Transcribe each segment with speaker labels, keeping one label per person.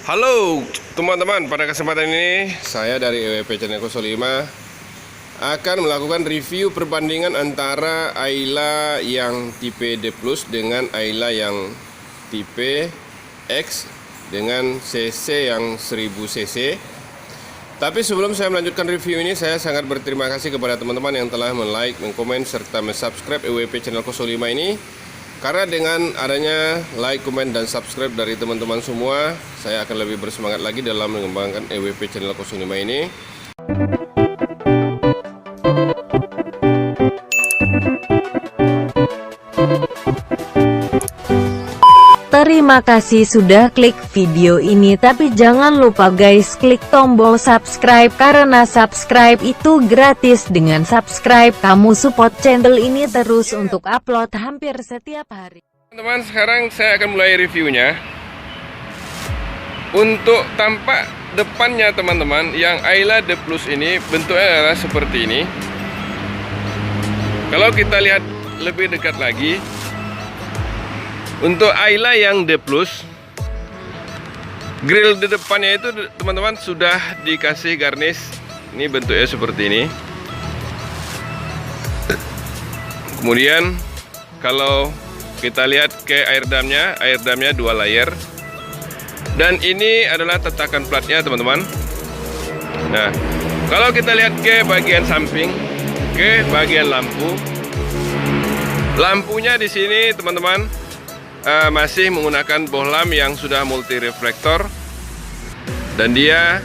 Speaker 1: Halo teman-teman, pada kesempatan ini saya dari EWP Channel 05 akan melakukan review perbandingan antara Ayla yang tipe D+ dengan Ayla yang tipe X dengan CC yang 1000 cc. Tapi sebelum saya melanjutkan review ini, saya sangat berterima kasih kepada teman-teman yang telah like, komen, serta subscribe EWP Channel 05 ini. Karena dengan adanya like, komen, dan subscribe dari teman-teman semua, saya akan lebih bersemangat lagi dalam mengembangkan EWP Channel 05 ini.
Speaker 2: Terima kasih sudah klik video ini, tapi jangan lupa guys klik tombol subscribe karena subscribe itu gratis. Dengan subscribe kamu support channel ini terus untuk upload hampir setiap hari.
Speaker 1: Teman-teman, sekarang saya akan mulai reviewnya. Untuk tampak depannya teman-teman, yang Ayla D+ ini bentuknya adalah seperti ini. Kalau kita lihat lebih dekat lagi, untuk Ayla yang D+, grill di depannya itu teman-teman sudah dikasih garnish. Ini bentuknya seperti ini. Kemudian kalau kita lihat ke air damnya 2 layer. Dan ini adalah tatakan platnya teman-teman. Nah, kalau kita lihat ke bagian samping, ke bagian lampu, lampunya di sini teman-teman masih menggunakan bohlam yang sudah multi reflektor, dan dia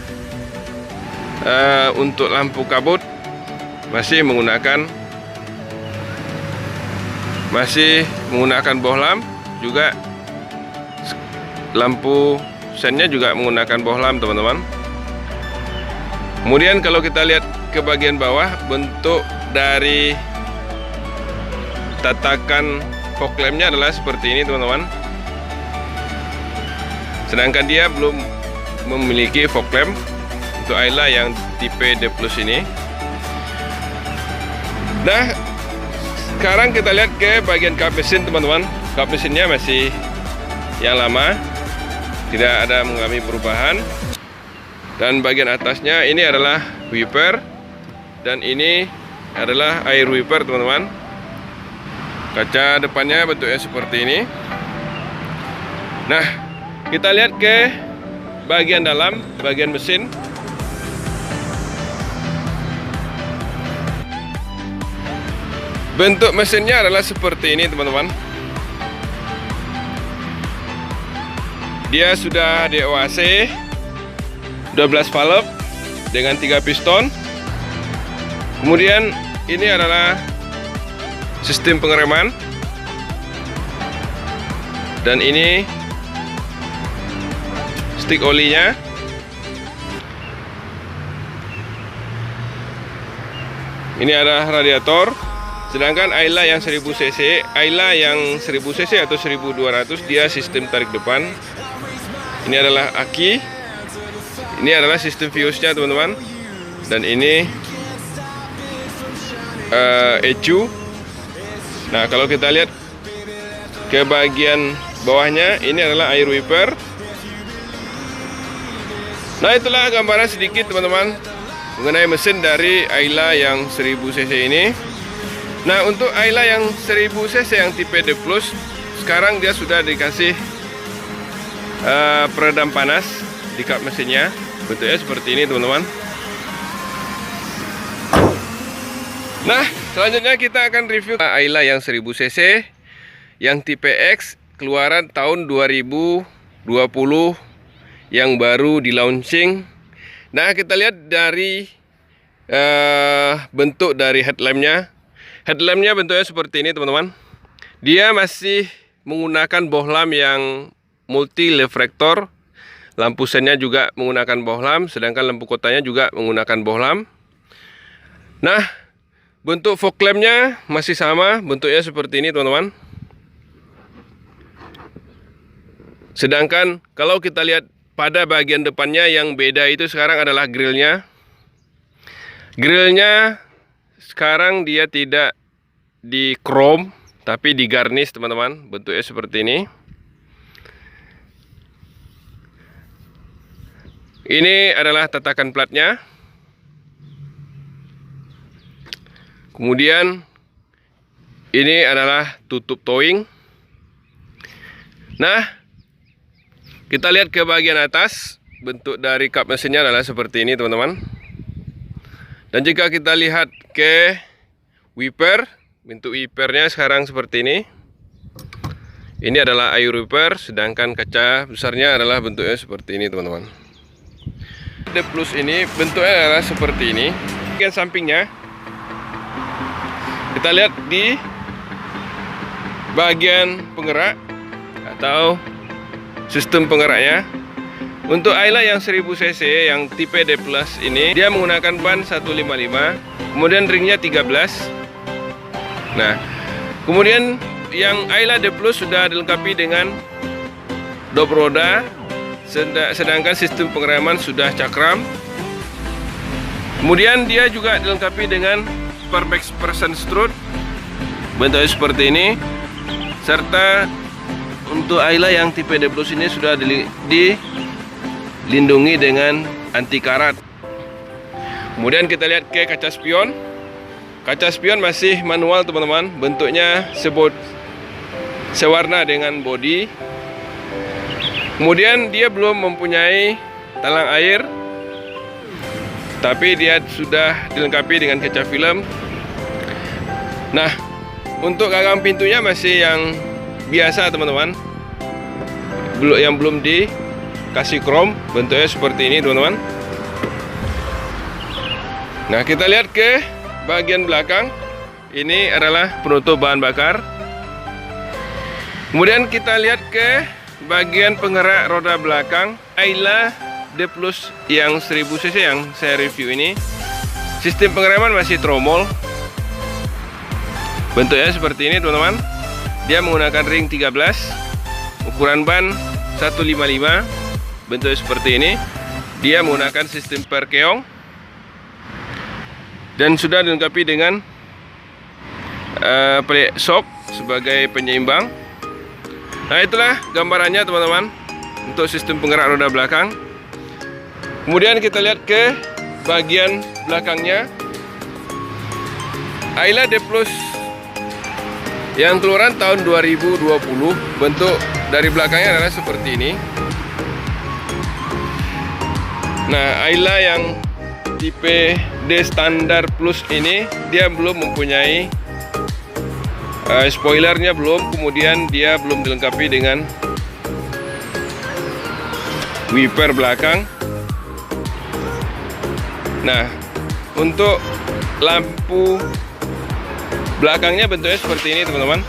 Speaker 1: untuk lampu kabut masih menggunakan bohlam juga. Lampu sennya juga menggunakan bohlam teman-teman. Kemudian kalau kita lihat ke bagian bawah, bentuk dari tatakan fog lampnya adalah seperti ini teman-teman. Sedangkan dia belum memiliki fog lamp untuk Ayla yang tipe D+ ini. Nah, sekarang kita lihat ke bagian kap mesin teman-teman. Kap mesinnya masih yang lama, tidak ada mengalami perubahan. Dan bagian atasnya ini adalah wiper, dan ini adalah air wiper teman-teman. Kaca depannya bentuknya seperti ini. Nah, kita lihat ke bagian dalam, bagian mesin. Bentuk mesinnya adalah seperti ini teman-teman. Dia sudah DOAC 12 valve dengan 3 piston. Kemudian ini adalah sistem pengereman, dan ini stick olinya. Ini adalah radiator. Sedangkan Ayla yang 1000 cc, Ayla yang 1000 cc atau 1200, dia sistem tarik depan. Ini adalah aki. Ini adalah sistem fuse-nya teman-teman. Dan ini ECU. Nah, kalau kita lihat ke bagian bawahnya, ini adalah air wiper. Nah, itulah gambaran sedikit teman-teman mengenai mesin dari Ayla yang 1000 cc ini. Nah, untuk Ayla yang 1000 cc yang tipe D+, sekarang dia sudah dikasih peredam panas di kap mesinnya. Bentuknya seperti ini teman-teman. Nah, selanjutnya kita akan review Ayla yang 1000 cc yang tipe X keluaran tahun 2020 yang baru di launching. Nah, kita lihat dari bentuk dari headlampnya. Headlampnya bentuknya seperti ini teman-teman. Dia masih menggunakan bohlam yang multi reflektor. Lampu sennya juga menggunakan bohlam, sedangkan lampu kotanya juga menggunakan bohlam. Nah, bentuk fog lampnya masih sama, bentuknya seperti ini teman-teman. Sedangkan kalau kita lihat pada bagian depannya, yang beda itu sekarang adalah grillnya. Grillnya sekarang dia tidak di chrome, tapi di garnish teman-teman. Bentuknya seperti ini. Ini adalah tatakan platnya. Kemudian ini adalah tutup towing. Nah, kita lihat ke bagian atas. Bentuk dari kap mesinnya adalah seperti ini, teman-teman. Dan jika kita lihat ke wiper, bentuk wipernya sekarang seperti ini. Ini adalah air wiper, sedangkan kaca besarnya adalah bentuknya seperti ini, teman-teman. The Plus ini bentuknya adalah seperti ini. Bagian sampingnya kita lihat di bagian penggerak atau sistem penggeraknya. Untuk Ayla yang 1000 cc yang tipe D Plus ini, dia menggunakan ban 155, kemudian ringnya 13. Nah, kemudian yang Ayla D Plus sudah dilengkapi dengan dop roda, sedangkan sistem pengereman sudah cakram. Kemudian dia juga dilengkapi dengan Perfect Person Strut, bentuknya seperti ini. Serta untuk Ayla yang tipe D Plus ini sudah dilindungi dengan anti karat. Kemudian kita lihat ke kaca spion. Kaca spion masih manual, teman-teman. Bentuknya sewarna dengan bodi. Kemudian dia belum mempunyai talang air, tapi dia sudah dilengkapi dengan kaca film. Nah, untuk gagang pintunya masih yang biasa, teman-teman. Yang belum dikasih chrome, bentuknya seperti ini, teman-teman. Nah, kita lihat ke bagian belakang. Ini adalah penutup bahan bakar. Kemudian kita lihat ke bagian penggerak roda belakang Ayla D Plus yang 1000 cc yang saya review ini. Sistem pengereman masih tromol. Bentuknya seperti ini, teman-teman. Dia menggunakan ring 13, ukuran ban 155. Bentuknya seperti ini. Dia menggunakan sistem per keong dan sudah dilengkapi dengan plate shock sebagai penyeimbang. Nah, itulah gambarannya, teman-teman, untuk sistem penggerak roda belakang. Kemudian kita lihat ke bagian belakangnya. Ayla D Plus yang keluaran tahun 2020. Bentuk dari belakangnya adalah seperti ini. Nah, Ayla yang tipe D standar plus ini dia belum mempunyai spoilernya, belum. Kemudian dia belum dilengkapi dengan wiper belakang. Nah, untuk lampu belakangnya bentuknya seperti ini, teman-teman.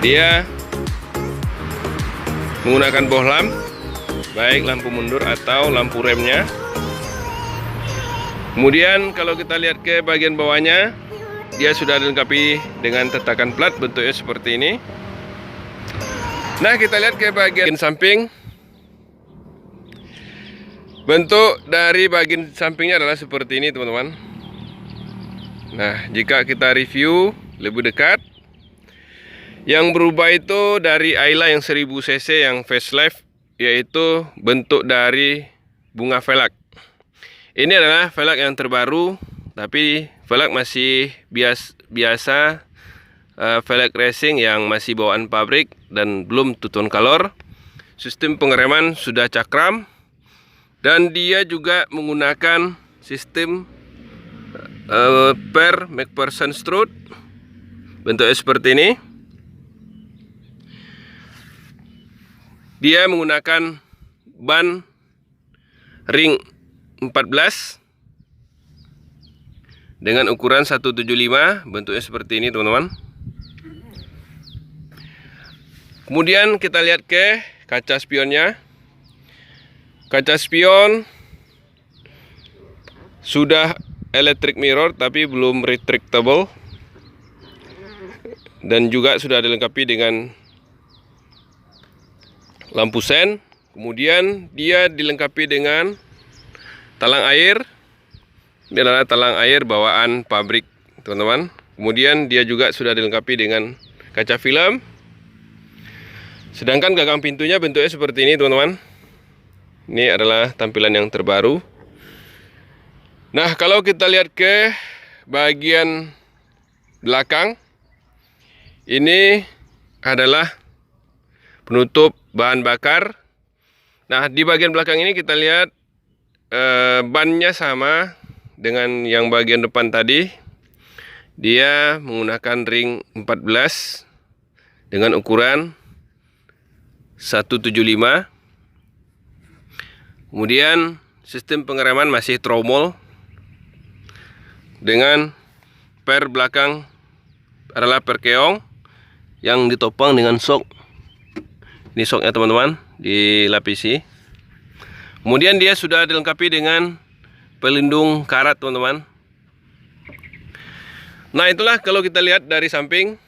Speaker 1: Dia menggunakan bohlam, baik lampu mundur atau lampu remnya. Kemudian kalau kita lihat ke bagian bawahnya, dia sudah dilengkapi dengan tatakan plat, bentuknya seperti ini. Nah, kita lihat ke bagian samping. Bentuk dari bagian sampingnya adalah seperti ini, teman-teman. Nah, jika kita review lebih dekat, yang berubah itu dari Ayla yang 1000 cc yang facelift, yaitu bentuk dari bunga velg. Ini adalah velg yang terbaru, tapi velg masih biasa, velg racing yang masih bawaan pabrik dan belum two tone color. Sistem pengereman sudah cakram, dan dia juga menggunakan sistem per McPherson strut, bentuknya seperti ini. Dia menggunakan ban ring 14 dengan ukuran 175, bentuknya seperti ini, teman-teman. Kemudian kita lihat ke kaca spionnya. Kaca spion sudah electric mirror tapi belum retractable, dan juga sudah dilengkapi dengan lampu sen. Kemudian dia dilengkapi dengan talang air. Ini adalah talang air bawaan pabrik, teman-teman. Kemudian dia juga sudah dilengkapi dengan kaca film. Sedangkan gagang pintunya bentuknya seperti ini, teman-teman. Ini adalah tampilan yang terbaru. Nah, kalau kita lihat ke bagian belakang, ini adalah penutup bahan bakar. Nah, di bagian belakang ini kita lihat bannya sama dengan yang bagian depan tadi. Dia menggunakan ring 14 dengan ukuran 175. Kemudian sistem pengereman masih tromol dengan per belakang adalah per keong yang ditopang dengan sok. Ini soknya teman-teman, dilapisi. Kemudian dia sudah dilengkapi dengan pelindung karat teman-teman. Nah, itulah kalau kita lihat dari samping.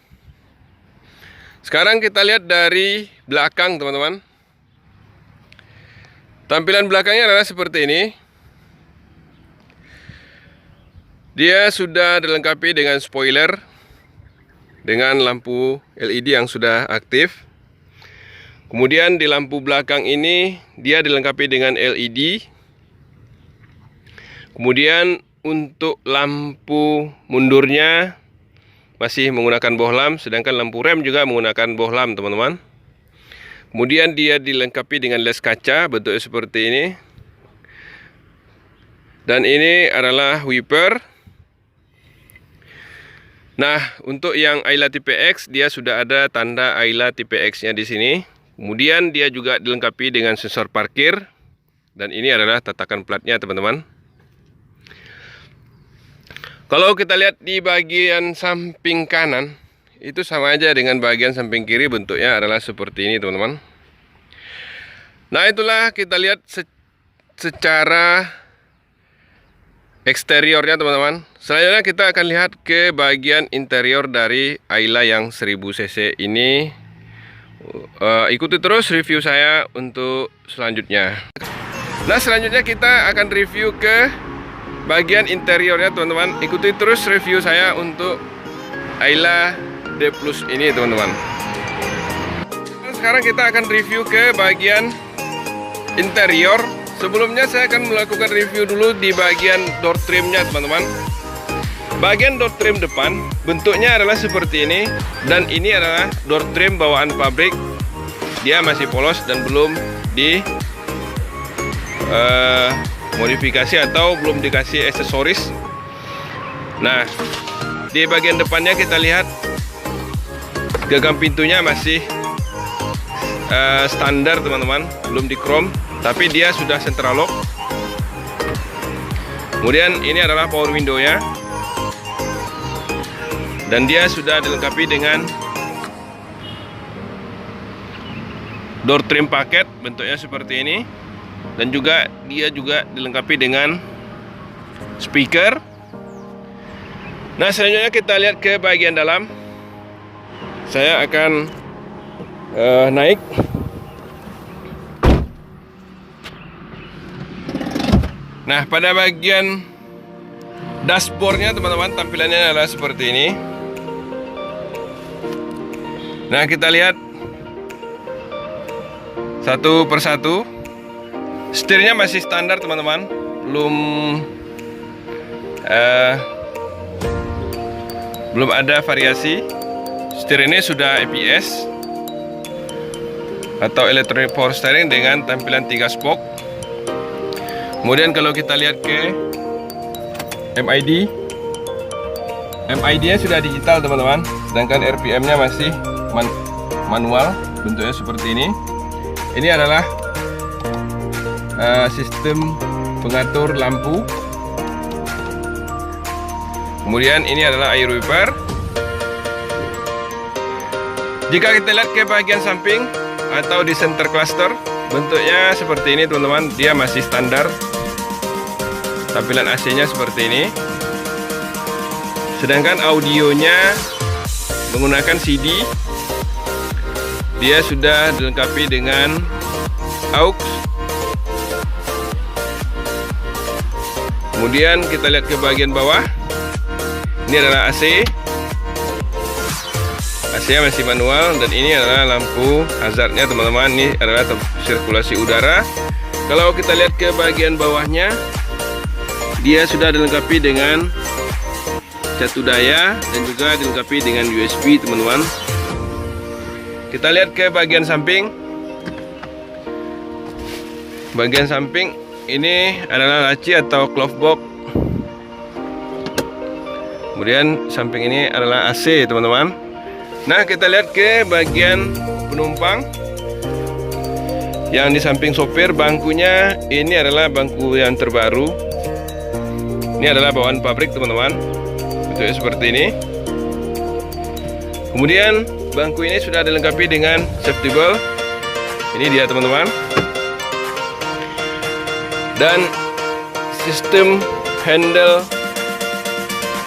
Speaker 1: Sekarang kita lihat dari belakang teman-teman. Tampilan belakangnya adalah seperti ini. Dia sudah dilengkapi dengan spoiler, dengan lampu LED yang sudah aktif. Kemudian di lampu belakang ini dia dilengkapi dengan LED. Kemudian untuk lampu mundurnya masih menggunakan bohlam, sedangkan lampu rem juga menggunakan bohlam teman-teman. Kemudian dia dilengkapi dengan les kaca bentuknya seperti ini. Dan ini adalah wiper. Nah, untuk yang Ayla tipe X dia sudah ada tanda Ayla tipe X-nya di sini. Kemudian dia juga dilengkapi dengan sensor parkir. Dan ini adalah tatakan platnya teman-teman. Kalau kita lihat di bagian samping kanan, itu sama aja dengan bagian samping kiri, bentuknya adalah seperti ini teman-teman. Nah, itulah kita lihat secara eksteriornya teman-teman. Selanjutnya kita akan lihat ke bagian interior dari Ayla yang 1000 cc ini. Ikuti terus review saya untuk selanjutnya. Nah, selanjutnya kita akan review ke bagian interiornya teman-teman. Ikuti terus review saya untuk Ayla D Plus ini teman-teman. Sekarang kita akan review ke bagian interior. Sebelumnya saya akan melakukan review dulu di bagian door trimnya teman-teman. Bagian door trim depan bentuknya adalah seperti ini. Dan ini adalah door trim bawaan pabrik. Dia masih polos dan belum di modifikasi atau belum dikasih aksesoris. Nah, di bagian depannya kita lihat gagang pintunya masih standar teman-teman, belum di chrome, tapi dia sudah central lock. Kemudian ini adalah power window-nya. Dan dia sudah dilengkapi dengan door trim paket, bentuknya seperti ini. Dan juga dia juga dilengkapi dengan speaker. Nah, selanjutnya kita lihat ke bagian dalam. Saya akan naik. Nah, pada bagian dashboardnya teman-teman, tampilannya adalah seperti ini. Nah, kita lihat satu persatu. Setirnya masih standar teman-teman, belum ada variasi. Setir ini sudah ABS atau electronic power steering dengan tampilan 3 spoke. Kemudian kalau kita lihat ke MID-nya sudah digital teman-teman, sedangkan RPM-nya masih manual, bentuknya seperti ini. Ini adalah sistem pengatur lampu. Kemudian ini adalah air wiper. Jika kita lihat ke bagian samping atau di center cluster, bentuknya seperti ini teman-teman. Dia masih standar. Tampilan AC-nya seperti ini. Sedangkan audionya menggunakan CD. Dia sudah dilengkapi dengan aux. Kemudian kita lihat ke bagian bawah. Ini adalah AC. AC-nya masih manual dan ini adalah lampu hazardnya teman-teman. Ini adalah sirkulasi udara. kalau kita lihat ke bagian bawahnya, dia sudah dilengkapi dengan catu daya dan juga dilengkapi dengan USB, teman-teman. Kita lihat ke bagian samping. Bagian samping ini adalah laci atau glove box. Kemudian samping ini adalah AC, teman-teman. Nah, kita lihat ke bagian penumpang. Yang di samping sopir, bangkunya ini adalah bangku yang terbaru. Ini adalah bawaan pabrik, teman-teman. Bentuknya seperti ini. Kemudian bangku ini sudah dilengkapi dengan safety belt. Ini dia, teman-teman. Dan sistem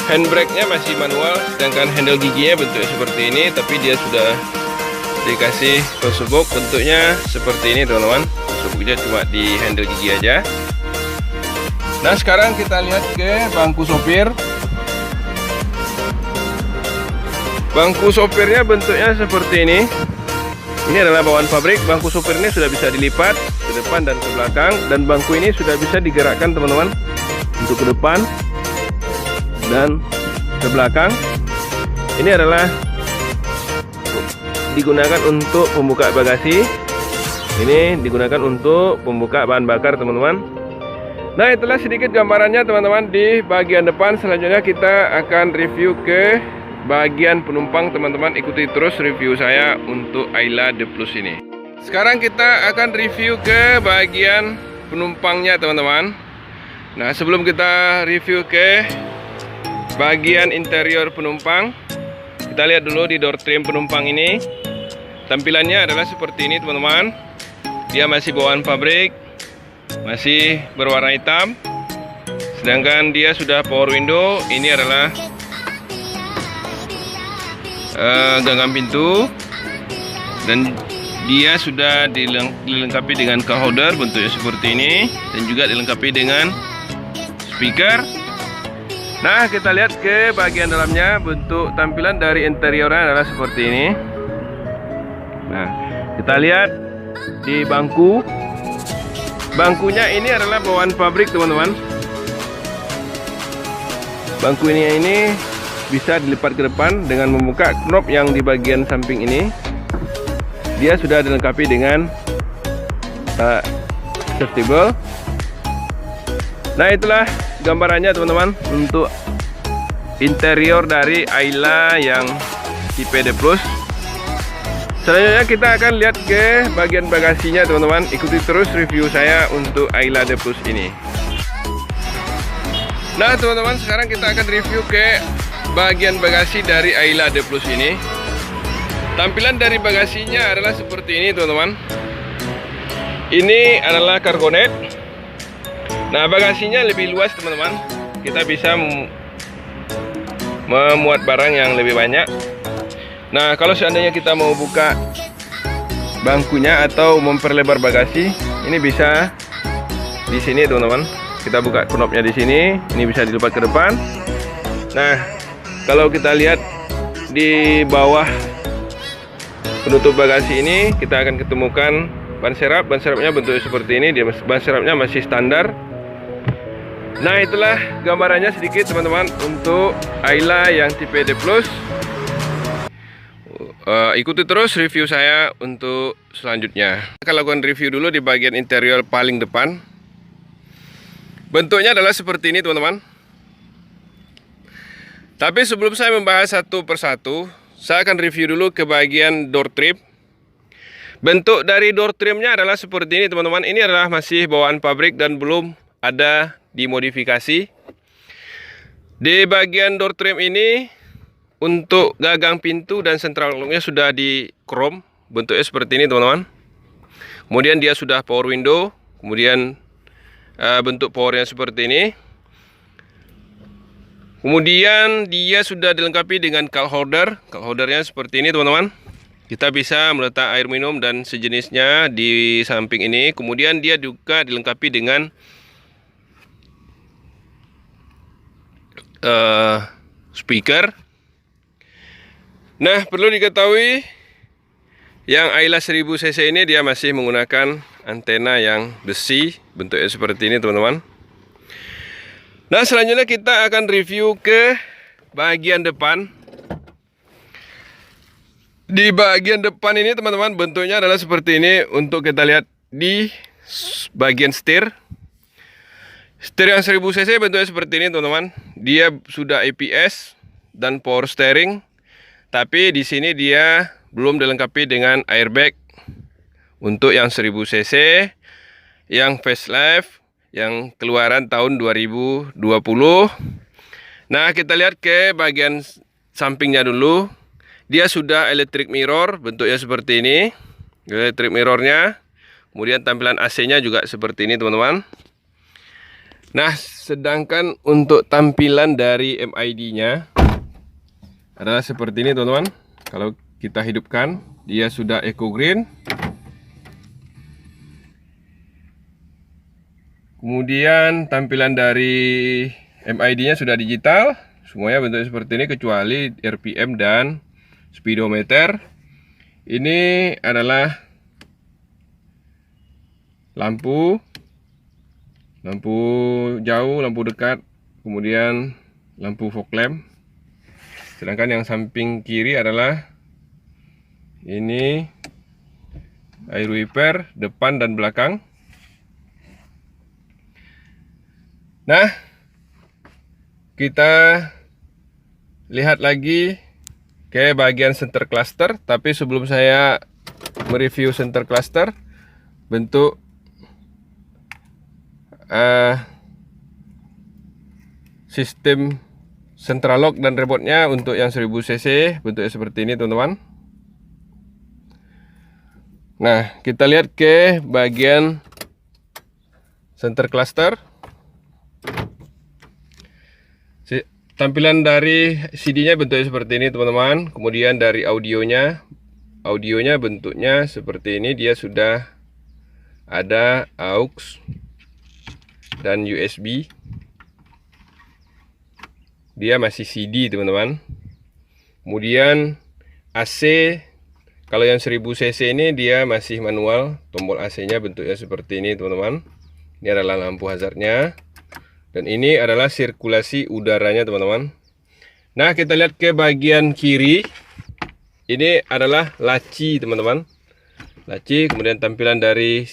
Speaker 1: handbrake-nya masih manual, sedangkan handle giginya bentuknya seperti ini, tapi dia sudah dikasih crossbox bentuknya seperti ini, teman-teman. Crossboxnya cuma di handle gigi aja. Nah, sekarang kita lihat ke bangku sopir. Bangku sopirnya bentuknya seperti ini. Ini adalah bawaan pabrik. Bangku sopir ini sudah bisa dilipat ke depan dan ke belakang, dan bangku ini sudah bisa digerakkan, teman-teman, untuk ke depan dan ke belakang. Ini adalah digunakan untuk pembuka bagasi. Ini digunakan untuk pembuka bahan bakar, teman-teman. Nah, itulah sedikit gambarannya, teman-teman, di bagian depan. Selanjutnya kita akan review ke bagian penumpang, teman-teman. Ikuti terus review saya untuk Ayla The Plus ini. Sekarang kita akan review ke bagian penumpangnya, teman-teman. Nah, sebelum kita review ke bagian interior penumpang, kita lihat dulu di door trim penumpang ini. Tampilannya adalah seperti ini, teman-teman. Dia masih bawaan pabrik, masih berwarna hitam. Sedangkan dia sudah power window. Ini adalah gagang pintu, dan dia sudah dilengkapi dengan cup holder bentuknya seperti ini, dan juga dilengkapi dengan speaker. Nah, kita lihat ke bagian dalamnya. Bentuk tampilan dari interiornya adalah seperti ini. Nah, kita lihat di bangku. Bangkunya ini adalah bawaan pabrik, teman-teman. Bangku ini bisa dilipat ke depan dengan membuka knob yang di bagian samping ini. Dia sudah dilengkapi dengan safety belt. Nah, itulah gambarannya, teman-teman, untuk interior dari Ayla yang tipe D Plus. Selanjutnya kita akan lihat ke bagian bagasinya, teman-teman. Ikuti terus review saya untuk Ayla D Plus ini. Nah, teman-teman, sekarang kita akan review ke bagian bagasi dari Ayla D Plus ini. Tampilan dari bagasinya adalah seperti ini, teman-teman. Ini adalah cargo net. Nah, bagasinya lebih luas, teman-teman. Kita bisa memuat barang yang lebih banyak. Nah, kalau seandainya kita mau buka bangkunya atau memperlebar bagasi, ini bisa di sini, teman-teman. Kita buka knopnya di sini. Ini bisa dilipat ke depan. Nah, kalau kita lihat di bawah penutup bagasi ini, kita akan ketemukan ban serap. Ban serapnya bentuknya seperti ini. Ban serapnya masih standar. Nah, itulah gambarannya sedikit, teman-teman, untuk Ayla yang tipe D Plus. Ikuti terus review saya untuk selanjutnya. Kita akan lakukan review dulu di bagian interior paling depan. Bentuknya adalah seperti ini, teman-teman. Tapi sebelum saya membahas satu persatu, saya akan review dulu ke bagian door trim. Bentuk dari door trimnya adalah seperti ini, teman-teman. Ini adalah masih bawaan pabrik dan belum ada dimodifikasi. Di bagian door trim ini, untuk gagang pintu dan sentral locknya sudah di chrome. Bentuknya seperti ini, teman-teman. Kemudian dia sudah power window. Kemudian bentuk powernya seperti ini. Kemudian dia sudah dilengkapi dengan cup holder. Cup holdernya seperti ini, teman-teman. Kita bisa meletak air minum dan sejenisnya di samping ini. Kemudian dia juga dilengkapi dengan speaker. Nah, perlu diketahui yang Ayla 1000 cc ini dia masih menggunakan antena yang besi, bentuknya seperti ini teman-teman. Nah, selanjutnya kita akan review ke bagian depan. Di bagian depan ini teman-teman, bentuknya adalah seperti ini. Untuk kita lihat di bagian setir. Setir yang 1000 cc bentuknya seperti ini teman-teman. Dia sudah ABS dan power steering. Tapi di sini dia belum dilengkapi dengan airbag. Untuk yang 1000 cc, yang facelift, yang keluaran tahun 2020. Nah, kita lihat ke bagian sampingnya dulu. Dia sudah electric mirror, bentuknya seperti ini. Electric mirrornya. Kemudian tampilan AC-nya juga seperti ini teman-teman. Nah, sedangkan untuk tampilan dari MID-nya adalah seperti ini teman-teman. Kalau kita hidupkan, dia sudah eco green. Kemudian tampilan dari MID-nya sudah digital. Semuanya bentuknya seperti ini kecuali RPM dan speedometer. Ini adalah lampu jauh, lampu dekat, kemudian lampu fog lamp. Sedangkan yang samping kiri adalah ini air wiper depan dan belakang. Nah, kita lihat lagi ke bagian center cluster. Tapi sebelum saya mereview center cluster, bentuk sistem central lock dan remote-nya untuk yang 1000 cc bentuknya seperti ini teman-teman. Nah, kita lihat ke bagian center cluster. Tampilan dari CD-nya bentuknya seperti ini teman-teman. Kemudian dari audionya bentuknya seperti ini. Dia sudah ada AUX dan USB. Dia masih CD teman-teman. Kemudian AC, kalau yang 1000 cc ini dia masih manual. Tombol AC-nya bentuknya seperti ini teman-teman. Ini adalah lampu hazardnya. Dan ini adalah sirkulasi udaranya teman-teman. Nah, kita lihat ke bagian kiri. Ini adalah laci teman-teman. Laci, kemudian tampilan dari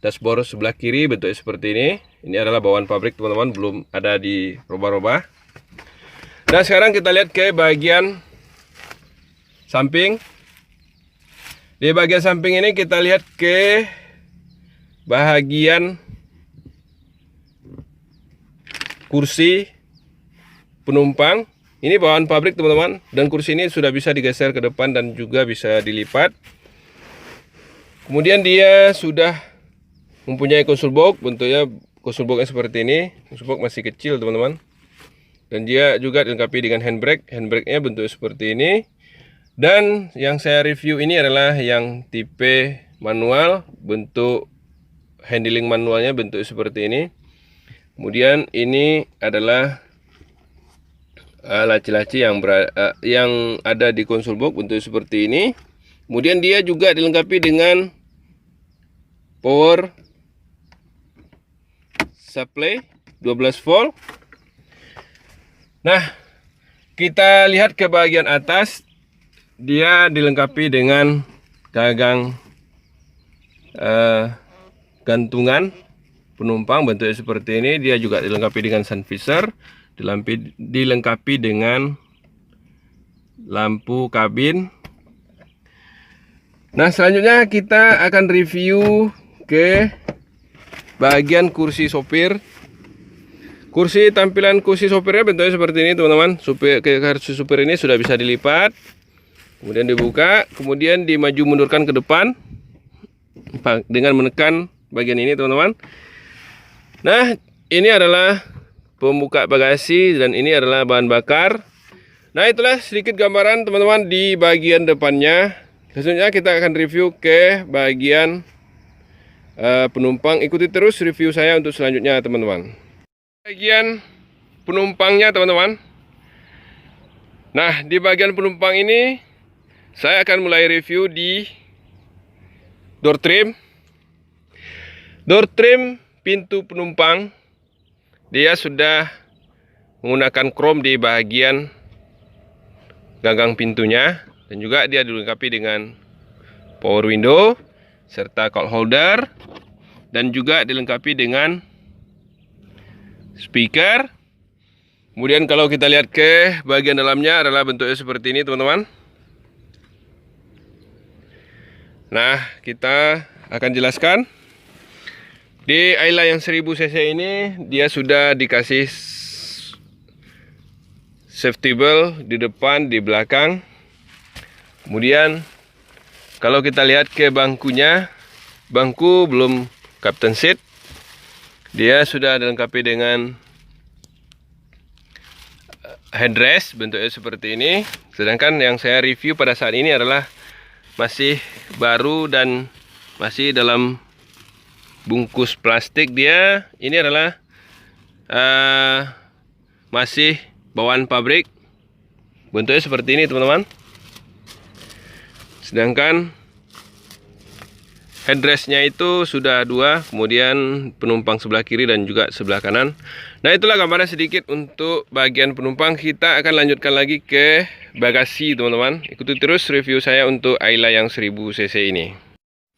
Speaker 1: dashboard sebelah kiri bentuknya seperti ini. Ini adalah bawaan pabrik teman-teman, belum ada di rubah-rubah. Nah, sekarang kita lihat ke bagian samping. Di bagian samping ini kita lihat ke bagian kursi penumpang. Ini bawaan pabrik teman-teman. Dan kursi ini sudah bisa digeser ke depan dan juga bisa dilipat. Kemudian dia sudah mempunyai console box. Bentuknya console boxnya seperti ini. Console box masih kecil teman-teman. Dan dia juga dilengkapi dengan handbrake. Handbrake-nya bentuknya seperti ini. Dan yang saya review ini adalah yang tipe manual. Bentuk handling manualnya bentuknya seperti ini. Kemudian ini adalah laci-laci yang ada di console box bentuknya seperti ini. Kemudian dia juga dilengkapi dengan power supply 12 volt. Nah, kita lihat ke bagian atas. Dia dilengkapi dengan gagang gantungan penumpang bentuknya seperti ini. Dia juga dilengkapi dengan sun visor, dilengkapi dengan lampu kabin. Nah, selanjutnya kita akan review ke bagian kursi sopir. Tampilan kursi sopirnya bentuknya seperti ini teman-teman. Kursi sopir ini sudah bisa dilipat, kemudian dibuka, kemudian dimaju mundurkan ke depan dengan menekan bagian ini teman-teman. Nah, ini adalah pembuka bagasi dan ini adalah bahan bakar. Nah, itulah sedikit gambaran teman-teman di bagian depannya. Selanjutnya kita akan review ke bagian penumpang. Ikuti terus review saya untuk selanjutnya teman-teman. Bagian penumpangnya teman-teman. Nah, di bagian penumpang ini saya akan mulai review di door trim. Door trim pintu penumpang dia sudah menggunakan chrome di bagian gagang pintunya, dan juga dia dilengkapi dengan power window serta cup holder, dan juga dilengkapi dengan speaker. Kemudian kalau kita lihat ke bagian dalamnya adalah bentuknya seperti ini, teman-teman. Nah, kita akan jelaskan. Di Ayla yang 1000 cc ini dia sudah dikasih safety belt di depan, di belakang. Kemudian kalau kita lihat ke bangkunya, bangku belum captain seat. Dia sudah dilengkapi dengan headrest, bentuknya seperti ini. Sedangkan yang saya review pada saat ini adalah masih baru dan masih dalam bungkus plastik dia. Ini adalah masih bawaan pabrik. Bentuknya seperti ini, teman-teman. Sedangkan headrestnya itu sudah 2, kemudian penumpang sebelah kiri dan juga sebelah kanan. Nah, itulah gambaran sedikit untuk bagian penumpang. Kita akan lanjutkan lagi ke bagasi, teman-teman. Ikuti terus review saya untuk Ayla yang 1000 cc ini.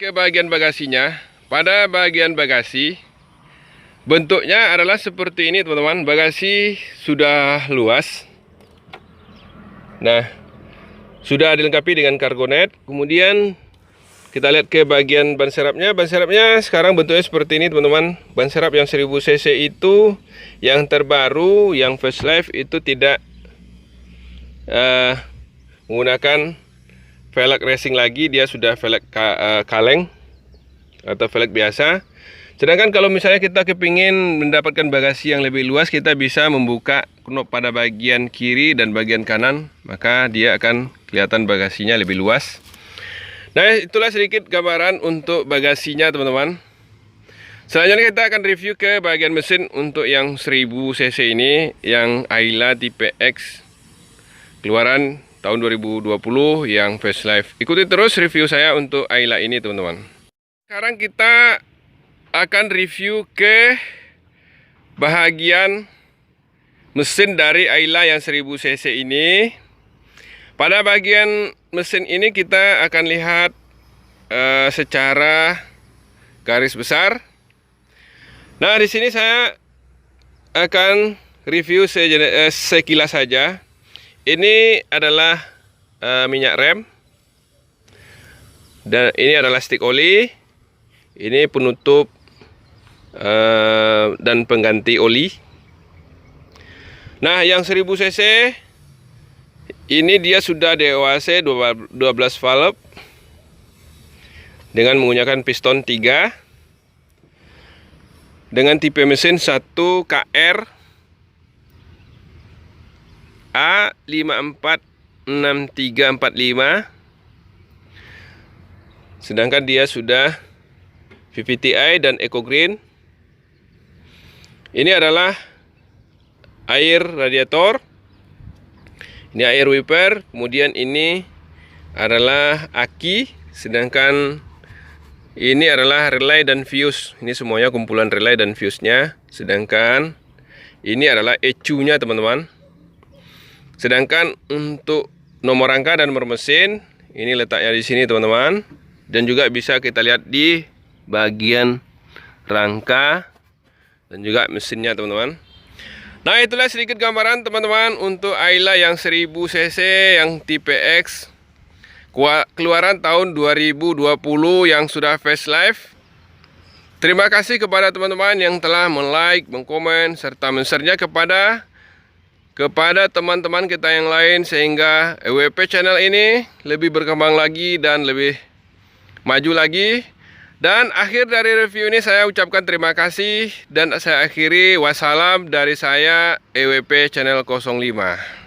Speaker 1: Ke bagian bagasinya. Pada bagian bagasi, bentuknya adalah seperti ini, teman-teman. Bagasi sudah luas. Nah, sudah dilengkapi dengan cargo net. Kemudian kita lihat ke bagian ban serapnya. Ban serapnya sekarang bentuknya seperti ini, teman-teman. Ban serap yang 1000 cc itu yang terbaru, yang facelift itu tidak menggunakan velg racing lagi. Dia sudah velg kaleng atau velg biasa. Sedangkan kalau misalnya kita kepingin mendapatkan bagasi yang lebih luas, kita bisa membuka knop pada bagian kiri dan bagian kanan, maka dia akan kelihatan bagasinya lebih luas. Nah, itulah sedikit gambaran untuk bagasinya, teman-teman. Selanjutnya kita akan review ke bagian mesin untuk yang 1000 cc ini, yang Ayla tipe X keluaran tahun 2020 yang facelift. Ikuti terus review saya untuk Ayla ini, teman-teman. Sekarang kita akan review ke bahagian mesin dari Ayla yang 1000 cc ini. Pada bagian mesin ini kita akan lihat secara garis besar. Nah, di sini saya akan review sekilas saja. Ini adalah minyak rem, dan ini adalah stick oli. Ini penutup dan pengganti oli. Nah, yang 1000 cc ini dia sudah DOAC 12 valve dengan menggunakan piston 3 dengan tipe mesin 1 KR A546345. Sedangkan dia sudah VVTi dan Eco Green. Ini adalah air radiator. Ini air wiper. Kemudian ini adalah aki. Sedangkan ini adalah relay dan fuse. Ini semuanya kumpulan relay dan fuse-nya. Sedangkan ini adalah ECU-nya, teman-teman. Sedangkan untuk nomor rangka dan nomor mesin, ini letaknya di sini, teman-teman. Dan juga bisa kita lihat di bagian rangka dan juga mesinnya, teman-teman. Nah, itulah sedikit gambaran, teman-teman, untuk Ayla yang 1000 cc yang tipe X keluaran tahun 2020 yang sudah facelift. Terima kasih kepada teman-teman yang telah like, mengkomen, serta men-share-nya kepada teman-teman kita yang lain, sehingga EWP channel ini lebih berkembang lagi dan lebih maju lagi. Dan akhir dari review ini saya ucapkan terima kasih dan saya akhiri. Wassalam dari saya, EWP channel 05.